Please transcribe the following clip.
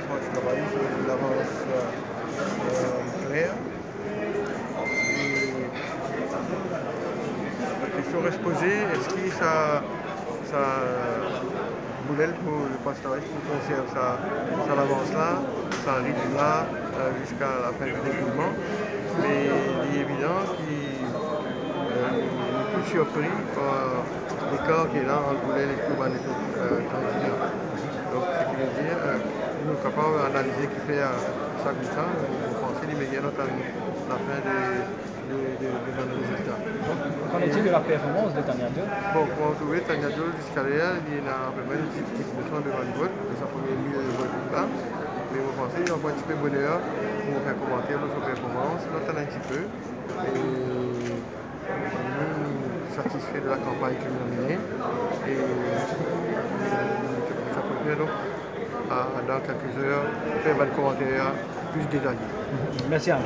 Moi, je travaille sur l'avance claire. Et la question reste posée, est-ce que ça Boulel pour le pastoriste conserve ça l'avance là, ça rythme là jusqu'à la fin du déroulement. Mais il est évident qu'il est plus surpris par l'écart qui est là entre Boulel et tout candidats. Donc ce qui veut dire nous sommes capables d'analyser qui fait ça comme ça, vous pensez l'immédiat la fin de résultat. Qu'en est-il de la performance de Tania Diol? Bon, pour retrouver Tania Diol jusqu'à hier, il a à peu près 10% de 20 votes, de sa première 1000 votes là. Mais vous pensez, il y a un petit peu bonheur pour faire commenter sur performance, notre un petit peu. Et nous satisfaits de la campagne que nous avons menée. Et ça peut donc dans quelques heures faire un commentaire plus détaillé. Merci à vous.